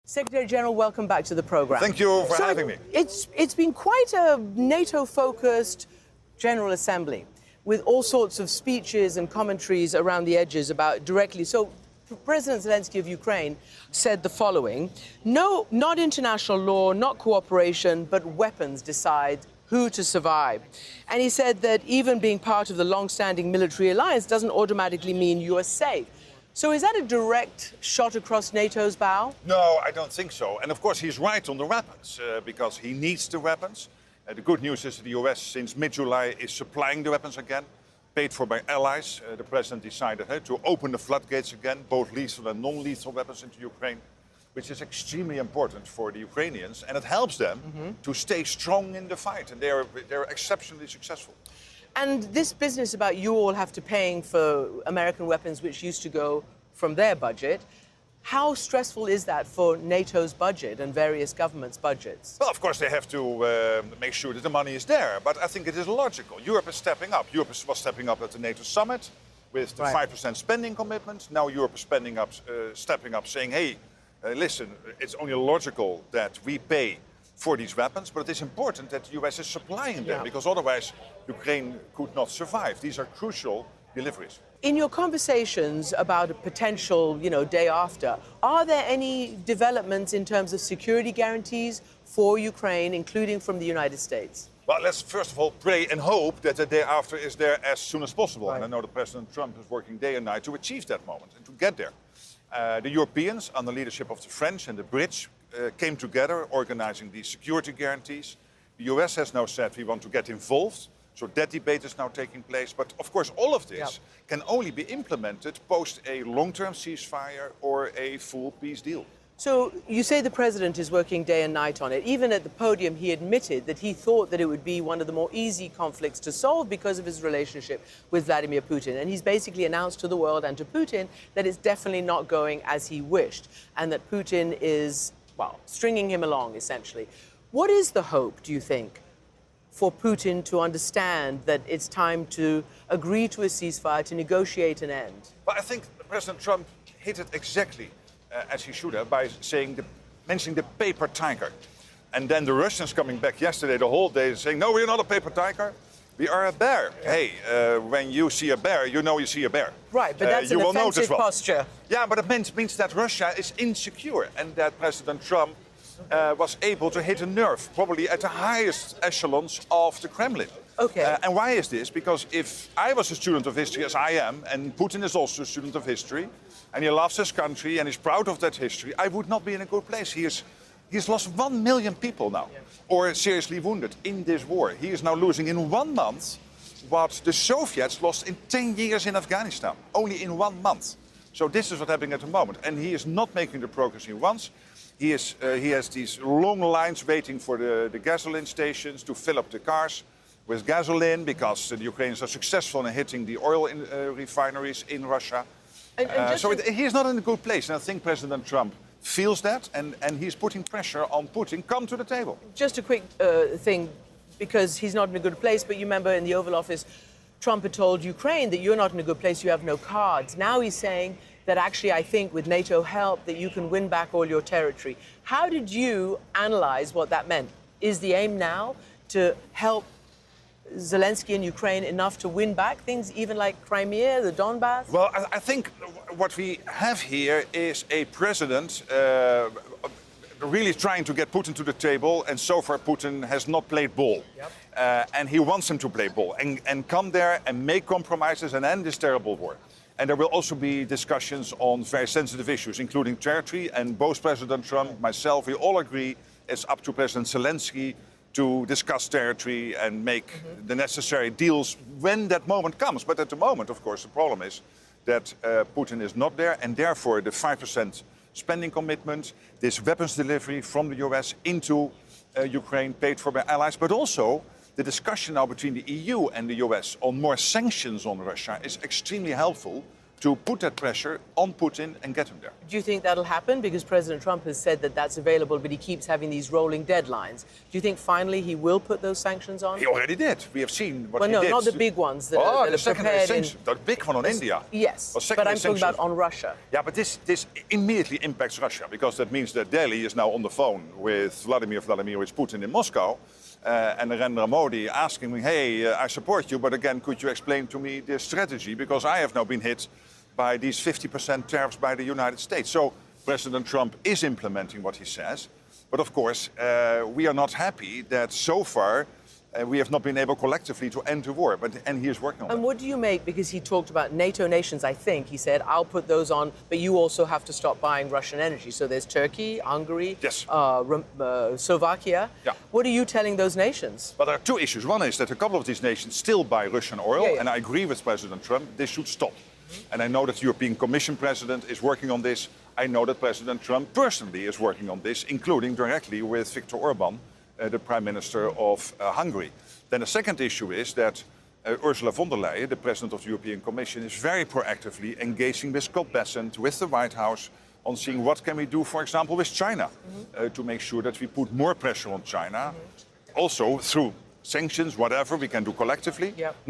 Secretary General, welcome back to the program. Thank you for having me. It's been quite a NATO-focused General Assembly with all sorts of speeches and commentaries around the edges about directly. So President Zelensky of Ukraine said the following: no, not international law, not cooperation, but weapons decide who to survive. And he said that even being part of the long-standing military alliance doesn't automatically mean you are safe. So is that a direct shot across NATO's bow? No, I don't think so. And of course, he's right on the weapons, because he needs the weapons. The good news is that the US, since mid-July, is supplying the weapons again, paid for by allies. The president decided to open the floodgates again, both lethal and non-lethal weapons into Ukraine, which is extremely important for the Ukrainians. And it helps them to stay strong in the fight. And they're exceptionally successful. And this business about you all have to paying for American weapons, which used to go from their budget, how stressful is that for NATO's budget and various governments' budgets? Well, of course, they have to make sure that the money is there. But I think it is logical. Europe is stepping up. Europe was stepping up at the NATO summit with the 5% spending commitment. Now Europe is stepping up, saying, hey, listen, it's only logical that we pay for these weapons, but it is important that the US is supplying them, because otherwise Ukraine could not survive. These are crucial deliveries. In your conversations about a potential, day after, are there any developments in terms of security guarantees for Ukraine, including from the United States? Well, let's first of all pray and hope that the day after is there as soon as possible. Right. And I know that President Trump is working day and night to achieve that moment and to get there. The Europeans, under the leadership of the French and the Brits, came together organizing these security guarantees. The US has now said we want to get involved, so that debate is now taking place. But of course, all of this can only be implemented post a long-term ceasefire or a full peace deal. So you say the president is working day and night on it. Even at the podium, he admitted that he thought that it would be one of the more easy conflicts to solve because of his relationship with Vladimir Putin. And he's basically announced to the world and to Putin that it's definitely not going as he wished, and that Putin is, well, stringing him along, essentially. What is the hope, do you think, for Putin to understand that it's time to agree to a ceasefire, to negotiate an end? Well, I think President Trump hit it exactly as he should have by mentioning the paper tiger. And then the Russians coming back yesterday the whole day saying, no, we're not a paper tiger. We are a bear. Yeah. Hey, when you see a bear, you know you see a bear. Right, but that's an offensive posture. Yeah, but it means that Russia is insecure and that President Trump was able to hit a nerve, probably at the highest echelons of the Kremlin. Okay. And why is this? Because if I was a student of history, as I am, and Putin is also a student of history, and he loves his country and is proud of that history, I would not be in a good place. He's lost 1 million people now, or seriously wounded in this war. He is now losing in 1 month what the Soviets lost in 10 years in Afghanistan, only in 1 month. So this is what's happening at the moment. And he is not making the progress he wants. He has these long lines waiting for the gasoline stations to fill up the cars with gasoline, because the Ukrainians are successful in hitting the oil refineries in Russia. So he is not in a good place. And I think President Trump feels that, and he's putting pressure on Putin. Come to the table. Just a quick thing, because he's not in a good place, but you remember in the Oval Office, Trump had told Ukraine that you're not in a good place, you have no cards. Now he's saying that actually, I think, with NATO help, that you can win back all your territory. How did you analyze what that meant? Is the aim now to help Zelensky and Ukraine enough to win back things, even like Crimea, the Donbass? Well, I think what we have here is a president really trying to get Putin to the table, and so far Putin has not played ball. Yep. And he wants him to play ball and come there and make compromises and end this terrible war. And there will also be discussions on very sensitive issues, including territory. And both President Trump, myself, we all agree it's up to President Zelensky to discuss territory and make the necessary deals when that moment comes. But at the moment, of course, the problem is that Putin is not there, and therefore the 5% spending commitment, this weapons delivery from the US into Ukraine paid for by allies, but also the discussion now between the EU and the US on more sanctions on Russia is extremely helpful to put that pressure on Putin and get him there. Do you think that'll happen? Because President Trump has said that that's available, but he keeps having these rolling deadlines. Do you think finally he will put those sanctions on? He already did. We have seen what Well, he no, did. not the big ones that Oh, are the secondary prepared in... sanctions. The big one on India. Yes, Well, but secondary I'm talking about sanctions. on Russia. Yeah, but this immediately impacts Russia, because that means that Delhi is now on the phone with Vladimir Putin in Moscow, and Narendra Modi asking me, hey, I support you, but again, could you explain to me the strategy? Because I have now been hit by these 50% tariffs by the United States. So President Trump is implementing what he says. But of course, we are not happy that so far we have not been able collectively to end the war. And he is working on that. And what do you make, because he talked about NATO nations, I think, he said, I'll put those on, but you also have to stop buying Russian energy. So there's Turkey, Hungary, Yes. Slovakia. Yeah. What are you telling those nations? But there are two issues. One is that a couple of these nations still buy Russian oil, Yeah, yeah. and I agree with President Trump, this should stop. And I know that the European Commission President is working on this. I know that President Trump personally is working on this, including directly with Viktor Orban, the Prime Minister of Hungary. Then the second issue is that Ursula von der Leyen, the President of the European Commission, is very proactively engaging with Scott Bessent, with the White House, on seeing what can we do, for example, with China, to make sure that we put more pressure on China, also through sanctions, whatever we can do collectively. Yep.